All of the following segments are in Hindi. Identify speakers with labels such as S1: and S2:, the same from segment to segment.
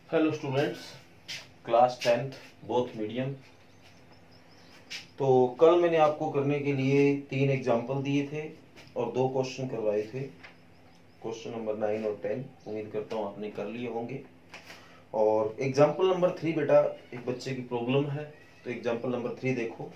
S1: Hello students, class 10th both medium. तो कल मैंने आपको करने के लिए 3 एग्जाम्पल दिए थे और 2 क्वेश्चन करवाए थे, क्वेश्चन नंबर 9 और 10। उम्मीद करता हूँ आपने कर लिए होंगे। और एग्जाम्पल नंबर 3 बेटा एक बच्चे की प्रॉब्लम है, तो एग्जाम्पल नंबर 3 देखो।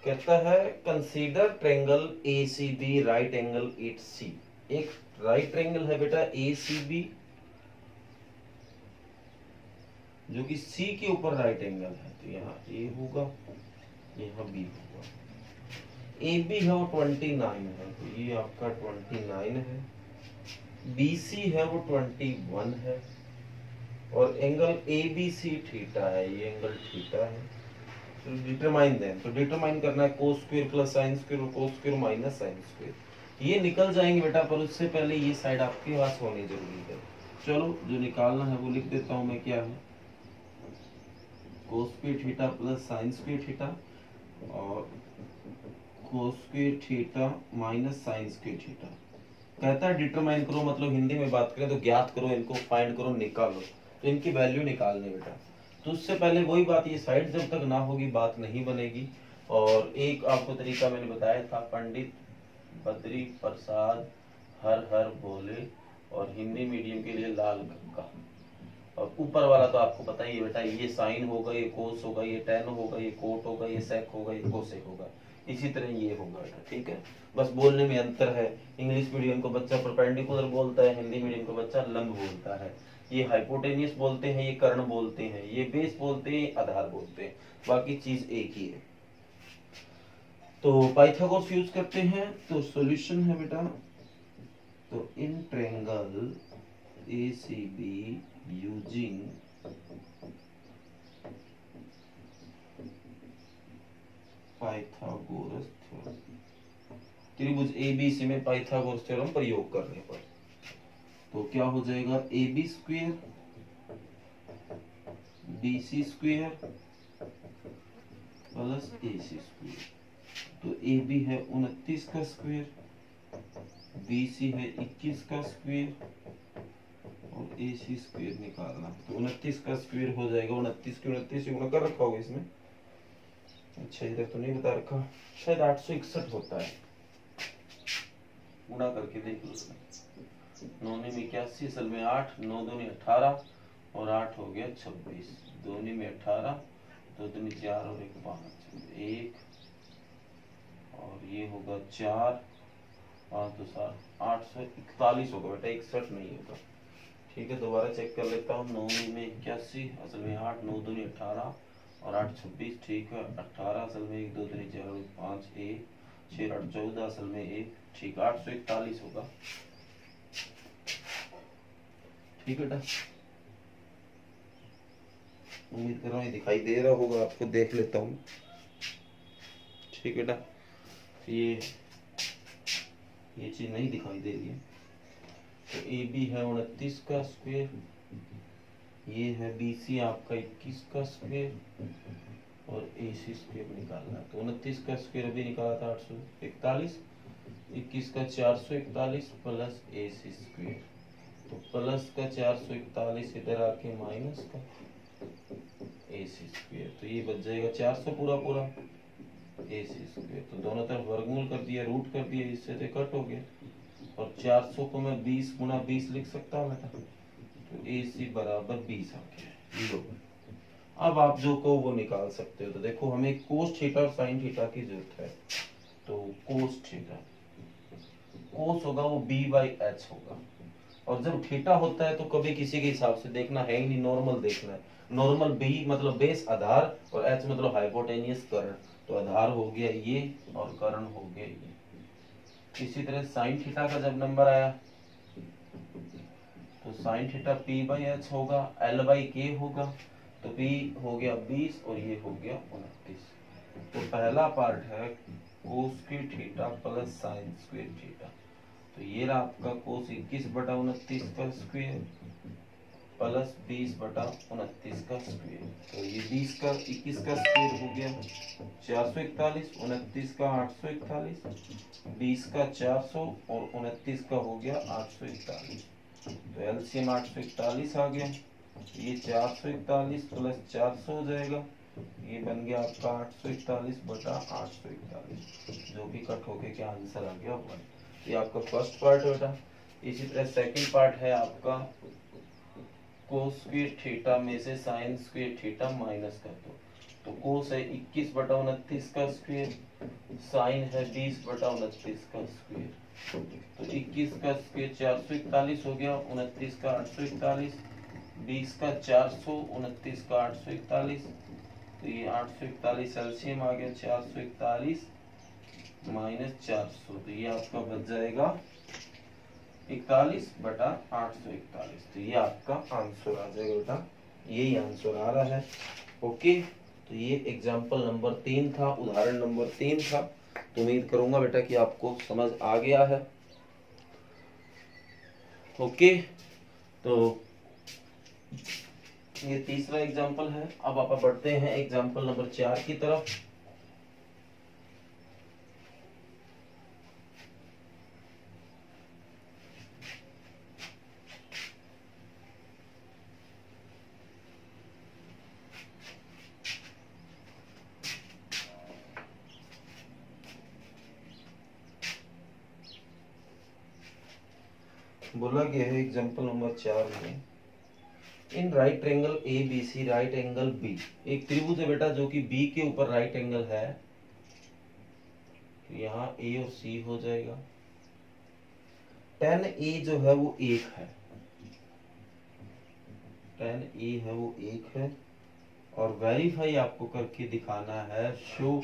S1: कहता है consider triangle ACB right angle at C. एक राइट ट्रायंगल है बेटा एसीबी जो कि सी के ऊपर राइट एंगल है, तो यहाँ ए होगा, यहाँ बी होगा। ए बी है वो 29 है, तो ये आपका 29 है। बी सी है वो 21 है, और angle A B C theta है, ये एंगल थीटा है। तो डिटरमाइन दें, तो डिटरमाइन करना है cos square plus sine square और cos square minus sine square. ये निकल जाएंगे बेटा, पर उससे पहले ये साइड आपके पास होनी जरूरी है। चलो जो निकालना है वो लिख देता हूं मैं, क्या है cos square theta plus sine square theta और cos square theta minus sine square theta. कहता है डिटरमाइन करो, मतलब हिंदी में बात करें तो ज्ञात करो, इनको फाइंड करो, निकालो। तो इनकी वैल्यू निकालनी बेटा। तो उससे पहले वही बात, ये साइड जब तक ना होगी बात नहीं बनेगी। और एक आपको तरीका मैंने बताया था, पंडित बद्री प्रसाद हर हर बोले, और हिंदी मीडियम के लिए लाल गंगा। और ऊपर वाला तो आपको पता ही है बेटा, ये साइन होगा, ये कोस होगा, ये टेन होगा, ये कोट होगा, ये सेक होगा, ये कोसेक होगा। इसी तरह ये होगा बेटा, ठीक है। बस बोलने में अंतर है, इंग्लिश मीडियम को बच्चा परपेंडिकुलर बोलता है, हिंदी मीडियम को बच्चा लंब बोलता है। ये हाइपोटेनियस बोलते हैं, ये कर्ण बोलते हैं, ये बेस बोलते हैं, आधार बोलते हैं, बाकी चीज एक ही है। तो पाइथागोरस यूज करते हैं। तो सॉल्यूशन है बेटा, तो in triangle ACB using Pythagoras theorem. त्रिभुज ABC में पाइथागोरस थ्योरम प्रयोग करने पर तो क्या हो जाएगा, AB square BC square plus AC square. तो AB है 29 का स्क्वायर, BC है 21 का स्क्वायर और AC स्क्वायर निकालना। तो 29 का स्क्वायर हो जाएगा 29 के 29 गुणा कर रखा होगा इसमें। अच्छा इधर तो नहीं बता रखा, शायद 861 होता है, गुणा करके देख लो। 9 में 81, असल में 8, 9 दूनी 18 और 8 हो गया 26, 2 में 18, 2 दूनी 4 और 1 5, 1 और ये होगा 4, 5 2 7, 841 होगा बेटा, 61 नहीं होगा। ठीक है, दोबारा चेक कर लेता हूँ। 9 में 81, असल में 8, 9 दूनी 18 और 8 26, ठीक है। 18 असल में 1 2 3 4 5 1 6 8 14, असल में 1, ठीक, 841 होगा। ठीक है बेटा, उम्मीद कर रहा हूँ दिखाई दे रहा होगा आपको, देख लेता हूँ। ठीक है बेटा, ये चीज नहीं दिखाई दे रही है। तो AB है 29 का स्क्वायर, ये है BC आपका 21 का स्क्वायर और AC स्क्वायर निकालना। तो 29 का स्क्वायर अभी निकाला था 841, 21 का 441 प्लस AC स्क्वायर। तो प्लस का 441 इधर आके माइनस का AC स्क्वायर, तो ये बच जाएगा 400 पूरा पूरा AC स्क्वायर। तो दोनों तरफ वर्गमूल कर दिया, रूट कर दिया, इससे तो कट हो गया। और 400 को मैं 20 गुना 20 लिख सकता हूँ बेटा, तो AC बराबर 20 आ गया। लो अब आप जो को वो निकाल सकते हो। तो देखो हमें कोस थीटा और साइन थीटा की जरूरत है। तो कोस थीटा, कोस होगा वो B/H होगा, और जब थीटा होता है तो कभी किसी के हिसाब से देखना है ही नहीं, नॉर्मल देखना है। नॉर्मल B मतलब बेस आधार और H मतलब हाइपोटेनियस कर्ण। तो आधार हो गया ये और कर्ण हो गया ये। इसी तरह साइन थीटा का जब नंबर आया तो साइन थीटा P/H होगा, L/K होगा। तो P हो गया 20 और ये हो गया 29। तो पहला पार्ट है cos square theta plus sine square theta. तो ये रहा आपका कोस 21/29 का स्क्वायर प्लस 20/29 का स्क्वायर। तो ये 20 का 21 का स्क्वायर हो गया 441, 29 का 841, 20 का 400 और 29 का हो गया 841। तो एलसीएम 841 आ गया। ये 441 प्लस 400 हो जाएगा, ये बन गया आपका 841/841, जो भी कट होके क्या आंसर आ गया 1। ये आपका फर्स्ट पार्ट है बेटा। इसी तरह सेकंड पार्ट है आपका कोस स्क्वायर थीटा में से साइन स्क्वायर थीटा माइनस कर दो। तो कोस है 21/29 का स्क्वायर, साइन है 20/29 का स्क्वायर। तो 21 का स्क्वायर 441 हो गया, 29 का 841, 20 का 400, 29 का 841। तो ये 841 एलसीएम आ गया 441 माइनस 400। तो ये आपका बच जाएगा 41/841। तो ये आपका आंसर आ जाएगा बेटा, यही आंसर आ रहा है। ओके, तो ये एग्जाम्पल नंबर 3 था, उदाहरण नंबर 3 था। तो उम्मीद करूंगा बेटा कि आपको समझ आ गया है। ओके, तो ये तीसरा एग्जाम्पल है। अब आप बढ़ते हैं एग्जाम्पल नंबर 4 की तरफ। बोला गया है एग्जाम्पल नंबर 4 में, in right triangle A B C right angle B. एक त्रिभुज है बेटा जो कि बी के ऊपर राइट एंगल है। तो यहाँ ए और सी हो जाएगा। tan ए जो है वो 1 है, tan ए है वो 1 है। और वेरीफाई आपको करके दिखाना है, शो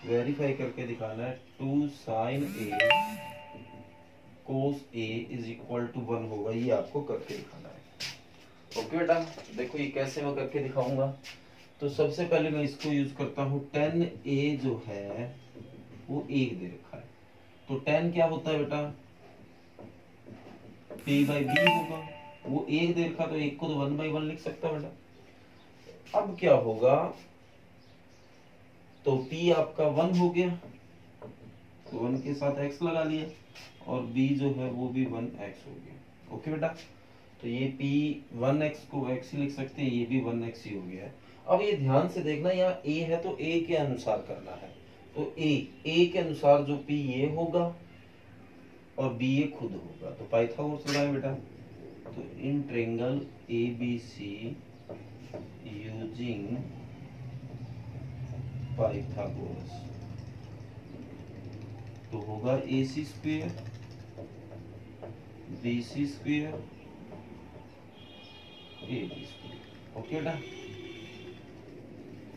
S1: वेरीफाई करके दिखाना है 2 sin a cos a is equal to 1 होगा। ये आपको करके दिखाना है। ओके बेटा, देखो ये कैसे मैं करके दिखाऊंगा। तो सबसे पहले मैं इसको यूज करता हूँ। tan a जो है वो 1 दे रखा है। तो tan क्या होता है बेटा, p/b होगा। वो 1 दे रखा तो 1 को तो 1/1 लिख सकता है बेटा। अब क्या होगा, तो p आपका 1 हो गया, तो 1 के साथ x लगा लिया, और b जो है वो भी 1x हो गया। ओके बेटा, तो ये p 1x को x ही लिख सकते हैं, ये भी 1x ही हो गया है। अब ये ध्यान से देखना, यहाँ a है तो a के अनुसार करना है। तो a के अनुसार जो p ये होगा और b ये खुद होगा। तो पाइथागोरस लगाए बेटा। तो in triangle ABC using Pythagoras, तो होगा AC square BC square AB square. Okay बेटा,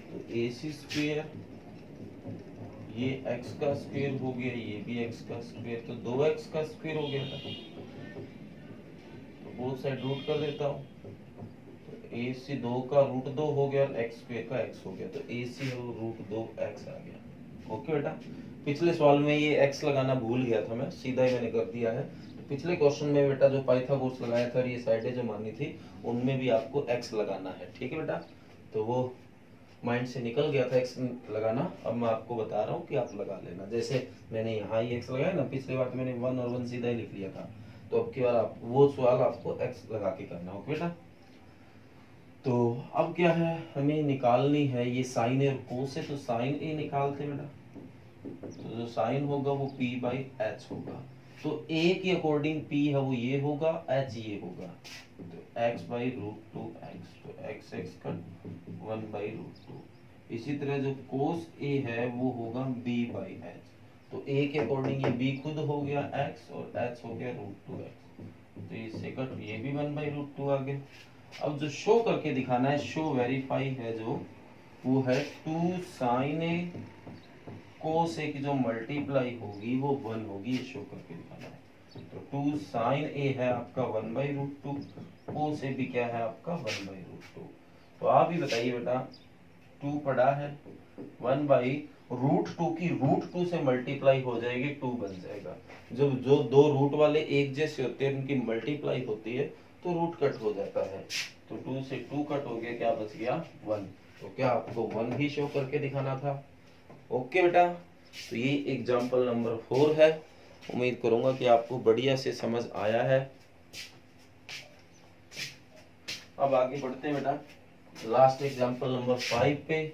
S1: तो AC स्क्वायर ये x का स्क्वायर हो गया, ये भी x का स्क्वायर, तो 2x का स्क्वायर हो गया था। तो बोथ साइड रूट कर देता हूँ। तो AC 2 का √2 हो गया और x स्क्वायर का x हो गया। तो AC है वो √2x आ गया। ओके बेटा, पिछले सवाल में ये x लगाना भूल गया था मैं, सीधा ही मैंने कर दिया है। तो पिछले क्वेश्चन में बेटा जो पाइथागोरस लगाया था और ये साइडें जो मानी थी, उनमें भी आपको x लगाना है। ठीक है बेटा, तो वो माइंड से निकल गया था x लगाना। अब मैं आपको बता रहा हूँ कि आप लगा लेना। जैसे मैंने यहाँ ही x लगाया ना, पिछली बार तो मैंने 1 और 1 सीधा ही लिख लिया था। तो अब की बार आप वो सवाल आपको x लगा के करना हो बेटा। तो अब क्या है, हमें निकालनी है ये साइन ए और कोस है। तो साइन ए निकालते बेटा। तो जो साइन होगा वो p/h होगा। तो a के अकॉर्डिंग p है वो ये होगा, h ये होगा। तो x/√2x, तो x कट 1/√2। इसी तरह जो cos a है वो होगा b/h। तो a के अकॉर्डिंग ये b खुद हो गया x और h हो गया √2x। तो इससे कट ये भी 1/√2 आ गया। अब जो शो करके दिखाना है, शो वेरीफाई है जो, वो है 2 sin a cos a की जो मल्टीप्लाई होगी वो 1 होगी। ये शो करके दिखाना है। तो 2 sin a है आपका 1/√2, cos a भी क्या है आपका 1/√2। तो आप ही बताइए बेटा, 2 पढ़ा है, 1/√2 की √2 से मल्टीप्लाई हो जाएगी, 2 बन जाएगा। जब जो दो रूट वाले एक जैसे होते हैं उनकी मल्टीप्लाई होती है तो रूट कट हो जाता है, तो 2 से 2 कट हो गया, क्या बच गया 1। तो क्या आपको 1 ही शो करके दिखाना था। ओके बेटा, तो ये एग्जाम्पल नंबर 4 है। उम्मीद करूंगा कि आपको बढ़िया से समझ आया है। अब आगे बढ़ते हैं बेटा लास्ट एग्जाम्पल नंबर 5 पे।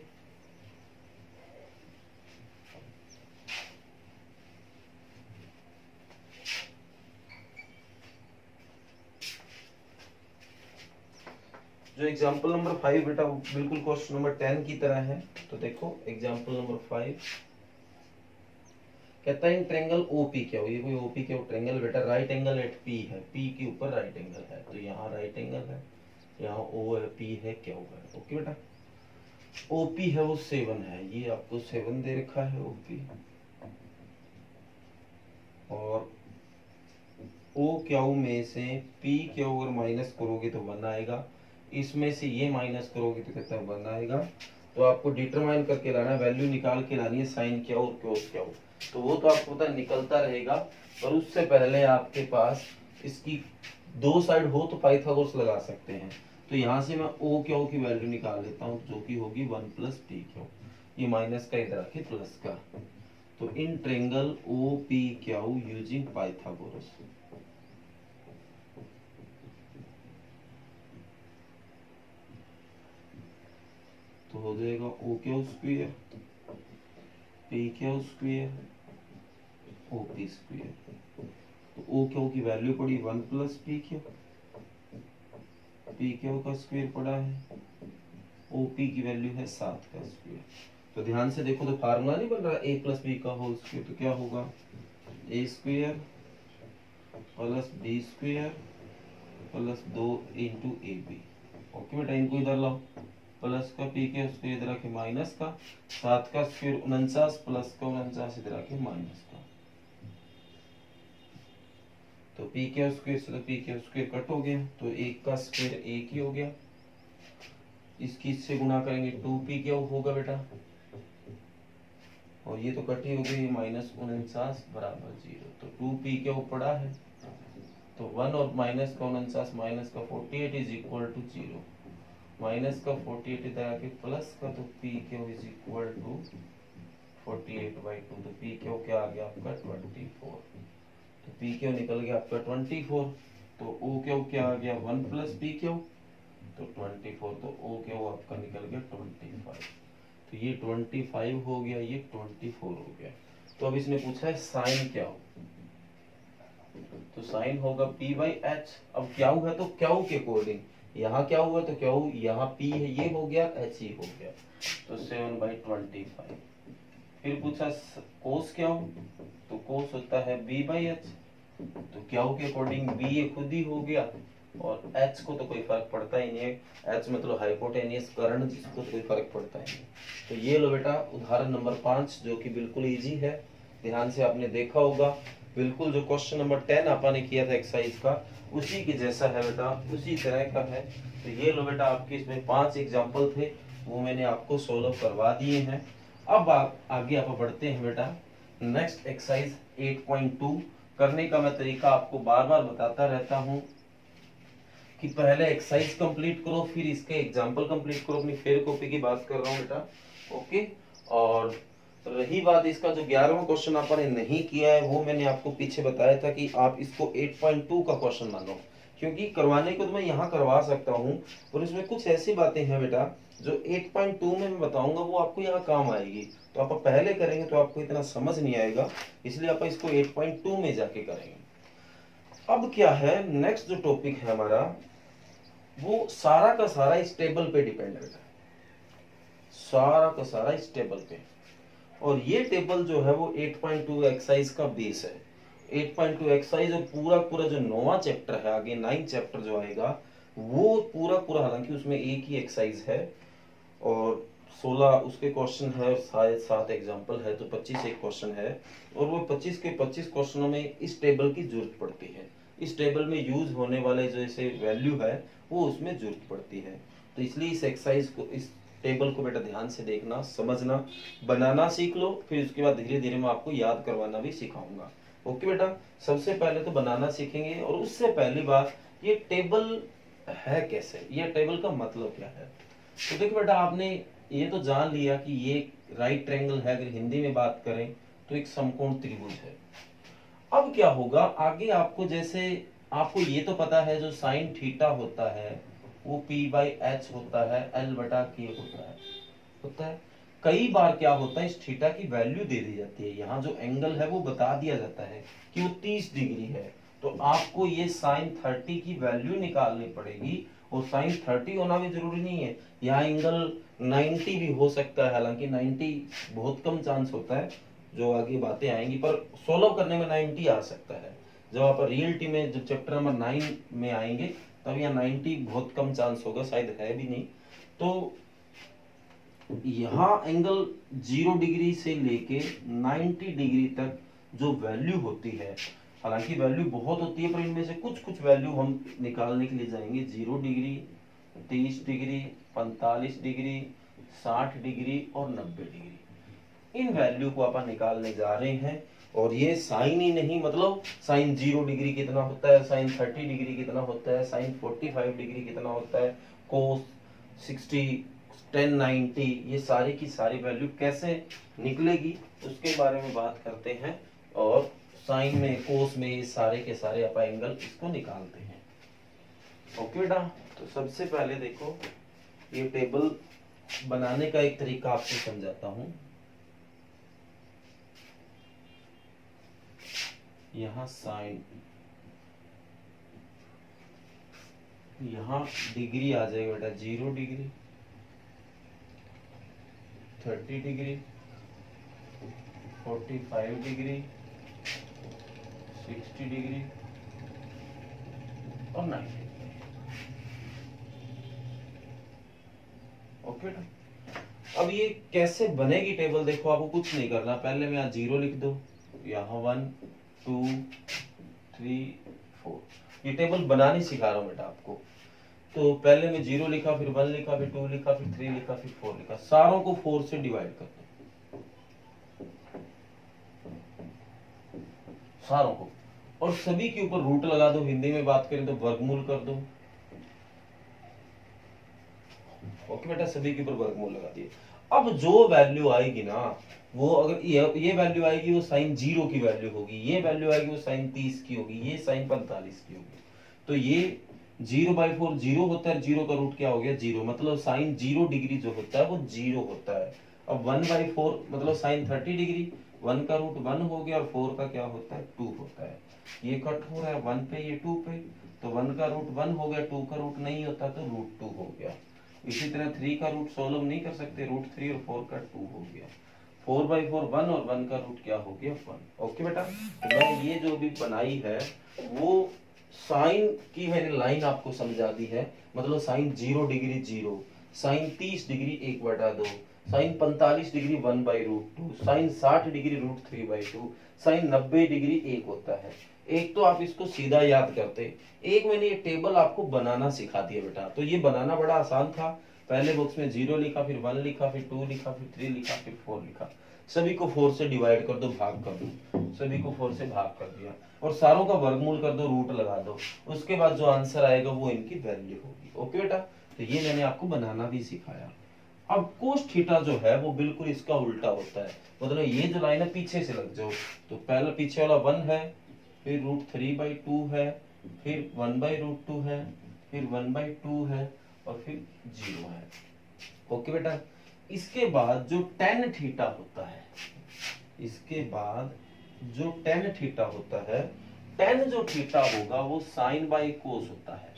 S1: जो एग्जाम्पल नंबर 5 बेटा बिल्कुल क्वेश्चन नंबर 10 की तरह है। तो देखो एग्जाम्पल नंबर 5 कहता है ट्रेंगल ओपी क्या हो, ये कोई ओपी क्या हो ट्रेंगल बेटा, राइट एंगल एट पी है, पी के ऊपर राइट एंगल है, तो यहाँ राइट एंगल है, यहाँ ओ है, पी है, क्या है। ओके बेटा, ओपी है वो 7 है, ये आपको 7 दे रखा है ओपी, और ओ क्यू में से पी क्यू अगर माइनस करोगे तो 1 आएगा, इसमें से ये माइनस करोगे तो कितना 1 आएगा। तो आपको डिटरमाइन करके लाना है, वैल्यू निकाल के लानी है साइन क्या और कोस क्या हो, तो वो तो आपको पता निकलता रहेगा। पर उससे पहले आपके पास इसकी 2 साइड हो तो पाइथागोरस लगा सकते हैं। तो यहाँ से मैं ओ क्यू की वैल्यू निकाल लेता हूँ जो कि होगी 1 प्लस पी क्यू, ये माइनस का इधर आके प्लस का। तो in triangle O P Q using Pythagoras, तो हो जाएगा O Q square P Q square O P square. तो ओ क्यू की वैल्यू पड़ी 1 plus P Q, P Q का स्क्वायर पड़ा है, ओ पी की वैल्यू है 7 का स्क्वायर। तो ध्यान से देखो तो फार्मूला नहीं बन रहा ए प्लस बी का होल स्क्वायर, तो क्या होगा A square plus B square plus 2 into A B. Okay बेटा, इनको इधर लाओ, प्लस का पी के स्क्वायर इधर आके माइनस का, 7 का स्क्वायर 49 प्लस का 49 इधर आके माइनस का। तो पी के स्क्वायर से तो पी के स्क्वायर कट हो गया, तो 1 का स्क्वायर 1 ही हो गया, इसकी इससे गुणा करेंगे 2p क्या होगा बेटा, और ये तो कट ही हो गई, माइनस 49 बराबर 0। तो 2p क्या पड़ा है, तो 1 और माइनस का 49 माइनस का 48 इज इक्वल टू 0, माइनस का 48 इधर आके प्लस का, तो p Q is equal to 48/2, तो p क्यू क्या आ गया आपका 24, तो p क्यू निकल गया आपका 24। तो o क्यू क्या आ गया 1 प्लस p क्यू, तो 24, तो o क्यू आपका निकल गया 25। तो ये 25 हो गया, ये 24 हो गया। तो अब इसने पूछा है साइन क्या हो, तो साइन होगा p/h। अब क्या है तो क्या के अकॉर्डिंग, यहाँ क्या हुआ तो क्या हो, यहाँ p है ये हो गया, h ही हो गया, तो 7/25। फिर पूछा कोस क्या हो, तो कोस होता है b/h, तो क्या के अकॉर्डिंग b ये खुद ही हो गया, और h को तो कोई फर्क पड़ता ही नहीं है, h मतलब हाइपोटेनियस करंट, जिसको तो कोई फर्क पड़ता ही नहीं। तो ये लो बेटा उदाहरण नंबर 5 जो कि बिल्कुल इजी है, ध्यान से आपने देखा होगा, बिल्कुल जो क्वेश्चन नंबर 10 आपने किया था एक्सरसाइज का उसी के जैसा है बेटा, उसी तरह का है। तो ये लो बेटा आपके इसमें 5 एग्जाम्पल थे, वो मैंने आपको सोल्व करवा दिए हैं। अब आगे आप बढ़ते हैं बेटा नेक्स्ट एक्सरसाइज 8.2 करने का मैं तरीका आपको बार बार बताता रहता हूँ कि पहले एक्सरसाइज कंप्लीट करो फिर इसके एग्जाम्पल कंप्लीट करो, अपनी फेयर कॉपी की बात कर रहा हूँ बेटा। ओके, और रही बात इसका जो 11वां क्वेश्चन आपने नहीं किया है वो मैंने आपको पीछे बताया था कि आप इसको 8.2 का क्वेश्चन मानो, क्योंकि करवाने को तो मैं यहाँ करवा सकता हूँ और इसमें कुछ ऐसी बातें हैं बेटा जो 8.2 में मैं बताऊंगा वो आपको यहाँ काम आएगी, तो आप पहले करेंगे तो आपको इतना समझ नहीं आएगा, इसलिए आप इसको 8.2 में जाके करेंगे। अब क्या है नेक्स्ट जो टॉपिक है हमारा वो सारा का सारा इस टेबल पे डिपेंडेंट है, सारा का सारा इस टेबल पे, और ये टेबल जो है वो 8.2 एक्सरसाइज का बेस है। 8.2 एक्सरसाइज और पूरा पूरा जो 9वां चैप्टर है आगे 9 चैप्टर जो आएगा वो पूरा पूरा, हालांकि उसमें एक ही एक्सरसाइज है और 16 उसके क्वेश्चन है, शायद 7 एग्जाम्पल है, तो 25 एक क्वेश्चन है, और वो 25 के 25 क्वेश्चनों में इस टेबल की जरूरत पड़ती है, इस टेबल में यूज होने वाले जो ऐसे वैल्यू है वो उसमें जरूरत पड़ती है। तो इसलिए इस एक्सरसाइज को, इस टेबल को बेटा ध्यान से देखना, समझना, बनाना सीख लो, फिर उसके बाद धीरे धीरे मैं आपको याद करवाना भी सिखाऊंगा। ओके बेटा, सबसे पहले तो बनाना सीखेंगे, और उससे पहली बात ये टेबल है कैसे, ये टेबल का मतलब क्या है। तो देखो बेटा, आपने ये तो जान लिया कि ये राइट ट्रायंगल है, अगर हिंदी में बात करें तो एक समकोण त्रिभुज है। अब क्या होगा आगे आपको, जैसे आपको ये तो पता है जो साइन थीटा होता है वो P/H होता है, L/K होता है। कई बार क्या होता है, इस थीटा की वैल्यू दे दी जाती है, यहाँ जो एंगल है वो बता दिया जाता है कि वो 30 डिग्री है, तो आपको ये साइन 30 की वैल्यू निकालनी पड़ेगी। और साइन 30 होना भी जरूरी नहीं है, यहाँ एंगल 90 भी हो सकता है, हालांकि 90 बहुत कम चांस होता है, जो आगे बातें आएंगी, पर सोल्व करने में 90 आ सकता है। जब आप रियलिटी में जब चैप्टर नंबर 9 में आएंगे तब यहाँ 90 बहुत कम चांस होगा, शायद है भी नहीं। तो यहाँ एंगल 0 डिग्री से लेके 90 डिग्री तक जो वैल्यू होती है, हालांकि वैल्यू बहुत होती है, पर इनमें से कुछ कुछ वैल्यू हम निकालने के लिए जाएंगे। 0 डिग्री, 30 डिग्री, 45 डिग्री, 60 डिग्री और 90 डिग्री, इन वैल्यू को अपन निकालने जा रहे हैं। और ये साइन ही नहीं, मतलब साइन 0 डिग्री कितना होता है, साइन 30 डिग्री कितना होता है, साइन 45 डिग्री कितना होता है, कोस 60, tan 90, ये सारी की सारी वैल्यू कैसे निकलेगी उसके बारे में बात करते हैं। और साइन में, कोस में, ये सारे के सारे अपन एंगल इसको निकालते हैं। ओके बेटा, तो सबसे पहले देखो ये टेबल बनाने का एक तरीका आपको समझाता हूं। यहाँ साइन, यहाँ डिग्री आ जाएगा बेटा 0 डिग्री, 30 डिग्री, 45 डिग्री, 60 डिग्री और 90 डिग्री। ओके बेटा, अब ये कैसे बनेगी टेबल, देखो आपको कुछ नहीं करना, पहले में यहाँ 0 लिख दो, यहाँ 1 2 3 4, ये टेबल बनानी सिखा रहा हूं बेटा आपको। तो पहले में 0 लिखा, फिर 1 लिखा, फिर 2 लिखा, फिर 3 लिखा, फिर 4 लिखा, सारों को 4 से डिवाइड कर दो, सारों को, और सभी के ऊपर रूट लगा दो, हिंदी में बात करें तो वर्गमूल कर दो। ओके बेटा, सभी के ऊपर वर्गमूल लगा दिए। अब जो वैल्यू आएगी ना, वो अगर ये वैल्यू आएगी वो साइन 0 की वैल्यू होगी, ये वैल्यू आएगी वो साइन 30 की होगी, ये साइन 45 की होगी। तो ये 0/4 0 होता है, 0 का रूट क्या हो गया 0, मतलब साइन 0 डिग्री जो होता है वो 0 होता है। अब 1/4 मतलब साइन 30 डिग्री, 1 का रूट 1 हो गया, और 4 का क्या होता है 2 होता है। ये कट हो रहा है 1 पे, ये 2 पे, तो 1 का रूट 1 हो गया, 2 का रूट नहीं होता तो रूट 2 हो गया। इसी तरह 3 का रूट सोल्व नहीं कर सकते, रूट 3, और 4 का 2 हो गया। 4/4 1, और 1 का रूट क्या हो गया 1। ओके बेटा, तो मैं ये जो भी बनाई है वो साइन की मैंने लाइन आपको समझा दी है, मतलब sine 0 degree 0, sine 30 degree 1/2, sine 45 degree 1/√2, sine 60 degree √3/2, sine 90 degree 1 होता है। एक तो आप इसको सीधा याद करते, एक मैंने ये टेबल आपको बनाना सिखा दिया बेटा। तो ये बनाना बड़ा आसान था, पहले बॉक्स में 0 लिखा, फिर 1 लिखा, फिर 2 लिखा, फिर 3 लिखा, फिर 4 लिखा, सभी को 4 से डिवाइड कर दो, भाग कर दो, सभी को 4 से भाग कर दिया, और सारों का वर्गमूल कर दो, रूट लगा दो, उसके बाद जो आंसर आएगा वो इनकी वैल्यू होगी। ओके बेटा, तो ये मैंने आपको बनाना भी सिखाया। अब कोस थीटा जो है वो बिल्कुल इसका उल्टा होता है, मतलब ये जो लाइन है पीछे से लग जाओ, तो पहला पीछे वाला 1 है, फिर √3/2 है, फिर 1/√2 है, फिर 1/2 है, और फिर 0 है। ओके बेटा, इसके बाद जो tan थीटा होता है, इसके बाद जो tan थीटा होता है, tan जो थीटा होगा वो साइन बाई कोस होता है,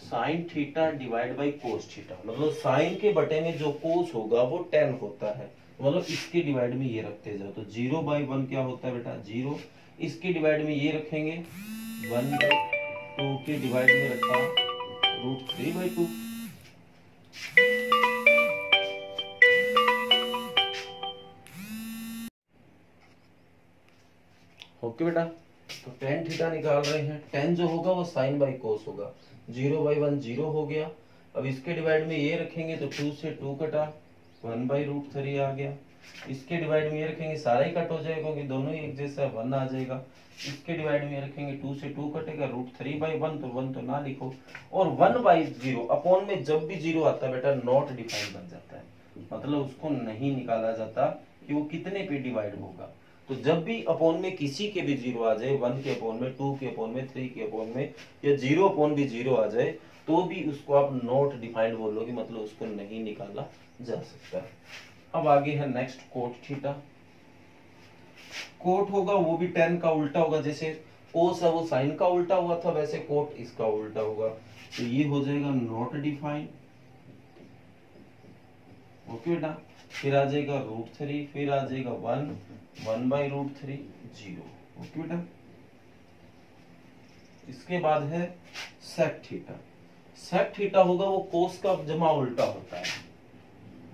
S1: sine theta divide by cos theta, मतलब साइन के बटे में जो कोस होगा वो tan होता है, मतलब इसके डिवाइड में ये रखते जाओ, तो 0/1 क्या होता है बेटा 0, इसके डिवाइड में ये रखेंगे 1/2 के डिवाइड में रखा √3/2। ओके बेटा, तो tan थीटा निकाल रहे हैं, tan जो होगा वो साइन बाई कोस होगा, 0/1 0 हो गया। अब इसके डिवाइड में ये रखेंगे तो 2 से 2 कटा, 1/√3 आ गया, इसके डिवाइड में ये रखेंगे सारा ही कट हो जाएगा क्योंकि दोनों ही एक जैसा 1 आ जाएगा। इसके डिवाइड में ये रखेंगे 2 से 2 कटेगा, √3/1 तो 1 तो ना लिखो। और 1/0 अपॉन में जब भी 0 आता है बेटा नॉट डिफाइंड बन जाता है, मतलब उसको नहीं निकाला जाता कि वो कितने पे डिवाइड होगा। तो जब भी अपॉन में किसी के भी 0 आ जाए, 1 के अपॉन में, 2 के अपॉन में, 3 के अपॉन में, या 0 अपॉन भी 0 आ जाए तो भी उसको आप नॉट डिफाइंड बोलोगे, मतलब उसको नहीं निकाला जा सकता। अब आगे है नेक्स्ट कोट थीटा। कोट होगा वो भी tan का उल्टा होगा, जैसे कोस है वो साइन का उल्टा हुआ था, वैसे कोट इसका उल्टा होगा। तो ये हो जाएगा नॉट डिफाइंड। ओके बेटा, फिर आ जाएगा √3, फिर आ जाएगा 1/√3 0। ओके बेटा, इसके बाद है सेक थीटा। सेक थीटा होगा वो कोस का जमा उल्टा होता है।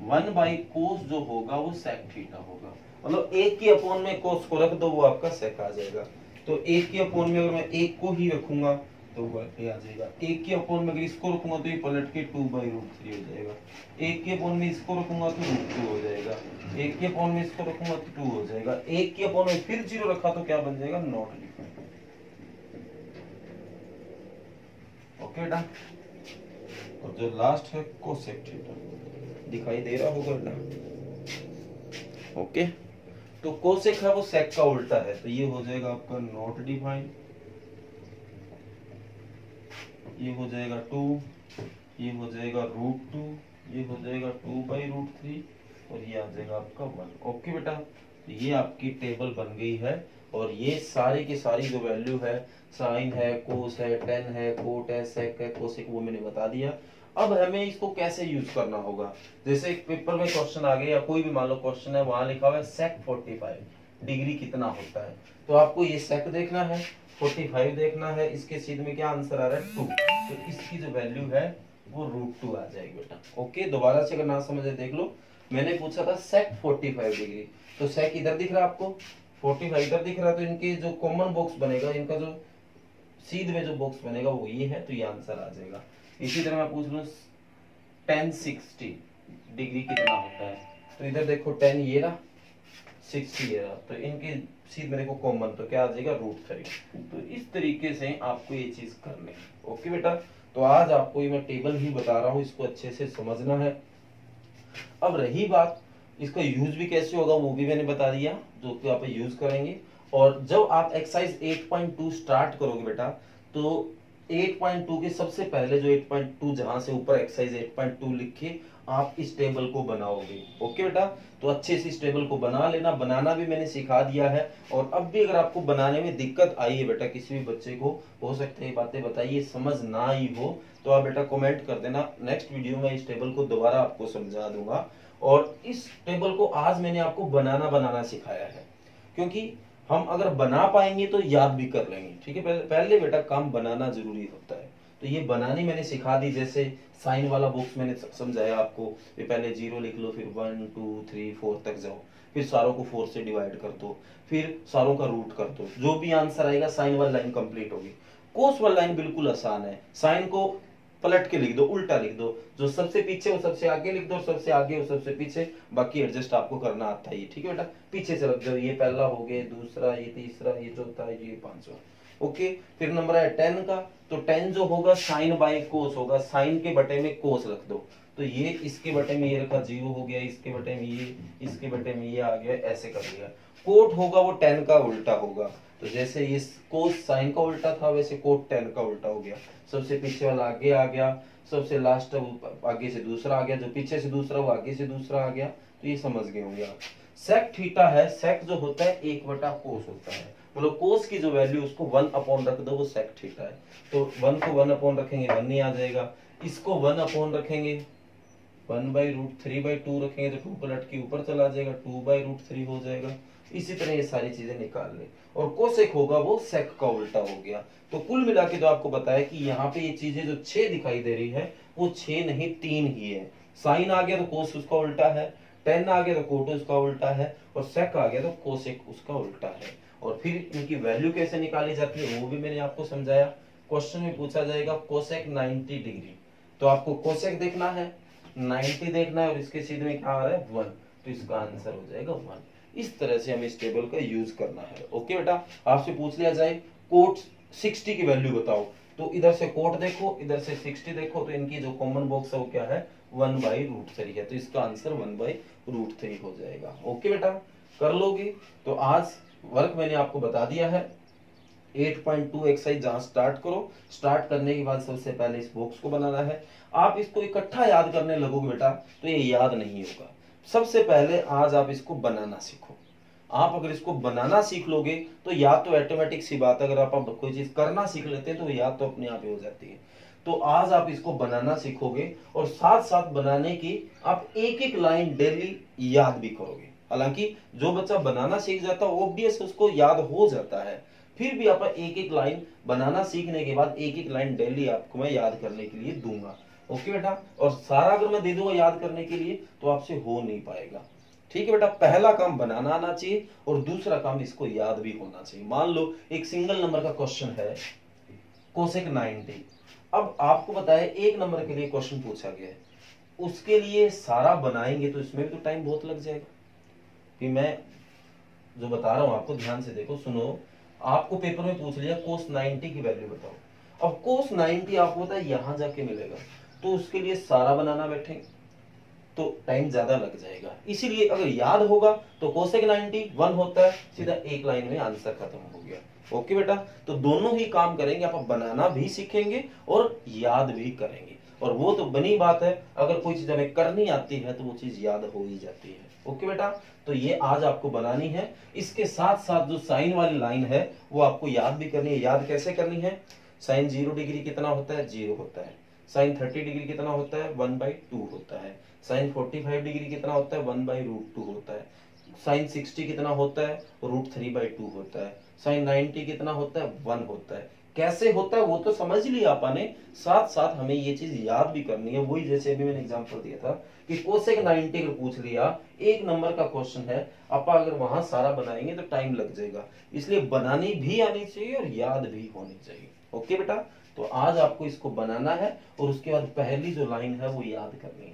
S1: 1/कोस जो होगा वो सेक थीटा होगा, मतलब 1 के अपॉन में कोस को रख दो वो आपका सेक आ जाएगा। तो 1 के अपॉन में अगर मैं 1 को ही रखूंगा तो वो ये आ जाएगा। 1 के अपॉन में अगर इसको रखूंगा तो ये पलट के 2/√3 हो जाएगा। 1 के अपॉन में इसको रखूंगा तो √2 हो जाएगा। 1 के अपॉन में इसको रखूंगा तो 2 हो जाएगा। 1 के अपॉन में फिर 0 रखा तो क्या बन जाएगा, नॉट डिफाइंड। ओके बेटा, और जो लास्ट है कोसेक थीटा, दिखाई दे रहा होगा बेटा। ओके, तो कोसेक है वो सेक का उल्टा है, तो ये हो जाएगा आपका नॉट डिफाइंड। ये हो जाएगा 2, ये हो जाएगा √2, ये हो जाएगा 2/√3 और ये आ जाएगा आपका 1। ओके बेटा, तो ये आपकी टेबल बन गई है और ये सारी की सारी जो वैल्यू है, साइन है, कोस है, टेन है, कोट है, सेक है, कोसेक, वो मैंने बता दिया। अब हमें इसको कैसे यूज करना होगा, जैसे एक पेपर में क्वेश्चन आ गया या कोई भी मान लो क्वेश्चन है, वहां लिखा हुआ है सेक 45 डिग्री कितना होता है, तो आपको ये सेक देखना है, 45 देखना है, इसके सीध में क्या आंसर आ रहा है 2, तो इसकी जो वैल्यू है वो √2 आ जाएगी बेटा। ओके, दोबारा से अगर ना समझे देख लो, मैंने पूछा था सेक 45 डिग्री, तो सेक इधर दिख रहा है आपको, 45 इधर दिख रहा है, तो इनके जो कॉमन बॉक्स बनेगा, इनका जो सीध में जो बॉक्स बनेगा वो ये है, तो ये आंसर आ जाएगा। इसी तरह मैं पूछ लूं tan 60 डिग्री कितना होता है, तो इधर देखो tan ये रहा, 60 ये रहा, तो इनके सीध में देखो कॉमन, तो क्या आ जाएगा √3। तो इस तरीके से आपको ये चीज करनी है। ओके बेटा, तो आज आपको ये मैं टेबल ही बता रहा हूँ, इसको अच्छे से समझना है। अब रही बात इसका यूज भी कैसे होगा, वो भी मैंने बता दिया, जो कि आप यूज करेंगे। और जब आप एक्सरसाइज 8.2 स्टार्ट करोगे बेटा, तो 8.2 के सबसे पहले जो 8.2 जहां से ऊपर एक्सरसाइज 8.2 लिख के आप इस टेबल को बनाओगे। ओके बेटा, तो अच्छे से इस टेबल को बना लेना, बनाना भी मैंने सिखा दिया है। और अब भी अगर आपको बनाने में दिक्कत आई है बेटा, किसी भी बच्चे को हो सकता है बातें बताइए समझ ना आई हो, तो आप बेटा कमेंट कर देना, नेक्स्ट वीडियो में इस टेबल को दोबारा आपको समझा दूंगा। और इस टेबल को आज मैंने आपको बनाना सिखाया है, क्योंकि हम अगर बना पाएंगे तो याद भी कर लेंगे। ठीक है, पहले बेटा काम बनाना जरूरी होता है, तो ये बनानी मैंने सिखा दी। जैसे साइन वाला बॉक्स मैंने समझाया आपको, पहले 0 लिख लो, फिर 1 2 3 4 तक जाओ, फिर सारों को 4 से डिवाइड कर दो, फिर सारों का रूट कर दो, जो भी आंसर आएगा साइन वाली लाइन कंप्लीट होगी। कोस वाली लाइन बिल्कुल आसान है, साइन को पलट के लिख दो, उल्टा लिख दो, जो सबसे पीछे वो सबसे आगे लिख दो, सबसे आगे वो सबसे पीछे, बाकी एडजस्ट आपको करना आता है। ठीक है बेटा, पीछे से रख दो, ये पहला हो गया, दूसरा, ये तीसरा, ये चौथा, ये पांचवा। ओके, फिर नंबर है 10 का, तो 10 जो होगा साइन बाय कोस होगा, साइन के बटे में कोस रख दो, तो ये इसके बटे में ये रखा 0 हो गया, इसके बटे में ये, इसके बटे में ये आ गया, ऐसे कर लिया। कोट होगा वो 10 का उल्टा होगा, तो जैसे ये कोस साइन का उल्टा था, वैसे कोट 10 का उल्टा हो गया। सबसे पीछे वाला आगे आ गया, सबसे लास्ट आगे से दूसरा आ गया, जो पीछे से दूसरा वो आगे से दूसरा आ गया, तो ये समझ गए होंगे आप। सेक थीटा है, सेक जो होता है 1/कोस होता है, मतलब कोस की जो वैल्यू उसको 1 अपॉन रख दो, वो सेक थीटा है। तो 1 को 1 अपॉन रखेंगे 1 नहीं आ जाएगा, इसको 1 अपॉन रखेंगे 1/√3/2 रखेंगे तो 2 पलट के ऊपर चला जाएगा, 2/√3 हो जाएगा। इसी तरह ये सारी चीजें निकाल ले। और कोसेक होगा वो सेक का उल्टा हो गया। तो कुल मिला के जो आपको बताया कि यहाँ पे ये चीजें जो 6 दिखाई दे रही है, वो 6 नहीं 3 ही है। साइन आ गया तो कोस उसका उल्टा है, टेन आ गया तो कोट उसका उल्टा है, और सेक आ गया तो कोसेक उसका उल्टा है। और फिर इनकी वैल्यू कैसे निकाली जाती है वो भी मैंने आपको समझाया। क्वेश्चन में पूछा जाएगा कोसेक 90 डिग्री, तो आपको कोसेक देखना है, 90 देखना है, और इसके सीधे में क्या आ रहा है 1, तो इसका आंसर हो जाएगा 1। इस तरह से हमें इस टेबल का यूज करना है। ओके बेटा, आपसे पूछ लिया जाए कोट 60 की वैल्यू बताओ, तो इधर से कोट देखो, इधर से 60 देखो, तो इनकी जो कॉमन बॉक्स है वो क्या है 1/√3 है, तो इसका आंसर 1/√3 हो जाएगा। ओके बेटा, कर लोगे। तो आज वर्क मैंने आपको बता दिया है 8.2 एक्सरसाइज, जहां स्टार्ट करो। स्टार्ट करने के बाद सबसे पहले इस बॉक्स को बनाना है। आप इसको इकट्ठा याद करने लगोगे बेटा तो ये याद नहीं होगा। सबसे पहले आज आप इसको बनाना सीखो। आप अगर इसको बनाना सीख लोगे तो या तो ऑटोमेटिक सी बात, अगर आप कोई चीज करना सीख लेते हैं तो याद तो अपने आप ही हो जाती है। तो आज आप इसको बनाना सीखोगे और साथ साथ बनाने की आप एक एक लाइन डेली याद भी करोगे। हालांकि जो बच्चा बनाना सीख जाता है ऑब्वियस उसको याद हो जाता है, फिर भी आप एक एक लाइन बनाना सीखने के बाद एक एक लाइन डेली आपको मैं याद करने के लिए दूंगा। ओके बेटा, और सारा अगर मैं दे दूंगा याद करने के लिए तो आपसे हो नहीं पाएगा। ठीक है बेटा, पहला काम बनाना आना चाहिए और दूसरा काम इसको याद भी होना चाहिए। मान लो एक सिंगल नंबर का क्वेश्चन है कोसेक 90। अब आपको बताया एक नंबर के लिए क्वेश्चन पूछा गया है, उसके लिए सारा बनाएंगे तो इसमें भी तो टाइम बहुत लग जाएगा। कि मैं जो बता रहा हूं आपको ध्यान से देखो, सुनो। आपको पेपर में पूछ लिया कोस 90 की वैल्यू बताओ। अब कोस 90 आपको पता है यहां जाके मिलेगा, तो उसके लिए सारा बनाना बैठेंगे तो टाइम ज्यादा लग जाएगा। इसीलिए अगर याद होगा तो कोसेक 90 1 होता है, सीधा एक लाइन में आंसर खत्म हो गया। ओके बेटा, तो दोनों ही काम करेंगे, आप बनाना भी सीखेंगे और याद भी करेंगे। और वो तो बनी बात है, अगर कोई चीज हमें करनी आती है तो वो चीज याद हो ही जाती है। ओके बेटा, तो ये आज आपको बनानी है। इसके साथ साथ जो साइन वाली लाइन है वो आपको याद भी करनी है। याद कैसे करनी है? साइन 0 डिग्री कितना होता है? 0 होता है। साइन 30 डिग्री कितना होता है? 1/2 होता है। साइन 45 डिग्री कितना होता है? 1/√2 होता है। साइन 60 कितना होता है? √3/2 होता है। साइन 90 कितना होता है? 1 होता है। कैसे होता है वो तो समझ लिया आपने, साथ साथ हमें ये चीज याद भी करनी है। वही जैसे अभी मैंने एग्जांपल दिया था कि कोसेक 90 अगर पूछ लिया, एक नंबर का क्वेश्चन है, आप अगर वहां सारा बनाएंगे तो टाइम लग जाएगा। इसलिए बनानी भी आनी चाहिए और याद भी होनी चाहिए। ओके बेटा, तो आज आपको इसको बनाना है और उसके बाद पहली जो लाइन है वो याद करनी है।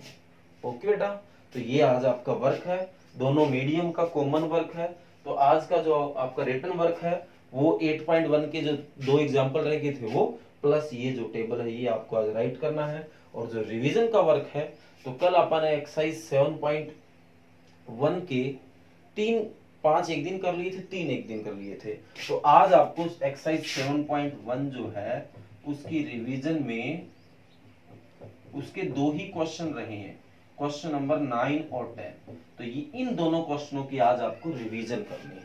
S1: ओके बेटा, तो ये आज आपका वर्क है, दोनों मीडियम का कॉमन वर्क है। तो आज का जो आपका रिटन वर्क है वो 8.1 के जो 2 एग्जाम्पल रह गए थे वो, प्लस ये जो टेबल है ये आपको आज राइट करना है। और जो रिवीजन का वर्क है तो कल अपन एक्सरसाइज 7.1 के 5 एक दिन कर लिए थे, 3 एक दिन कर लिए थे। तो आज आपको एक्सरसाइज 7.1 जो है उसकी रिवीजन में उसके 2 ही क्वेश्चन रहे हैं, क्वेश्चन नंबर 9 और 10। तो ये इन दोनों क्वेश्चनों की आज आपको रिवीजन करनी है।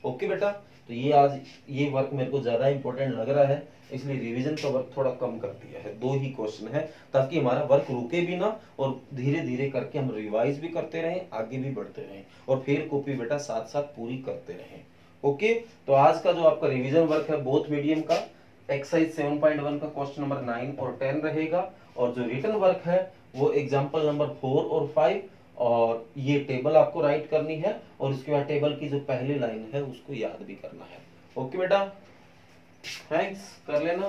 S1: ओके बेटा, तो ये आज ये वर्क मेरे को ज्यादा इंपॉर्टेंट लग रहा है, इसलिए रिवीजन का वर्क थोड़ा कम कर दिया है। 2 ही क्वेश्चन है ताकि हमारा वर्क रुके भी ना और धीरे धीरे करके हम रिवाइज भी करते रहें, आगे भी बढ़ते रहें और फिर कॉपी बेटा साथ साथ पूरी करते रहें। ओके, तो आज का जो आपका रिवीजन वर्क है बोथ मीडियम का एक्सरसाइज 7.1 का क्वेश्चन नंबर 9 और 10 रहेगा। और जो रिटन वर्क है वो एग्जाम्पल नंबर 4 और 5, और ये टेबल आपको राइट करनी है और उसके बाद टेबल की जो पहली लाइन है उसको याद भी करना है। ओके बेटा, थैंक्स, कर लेना।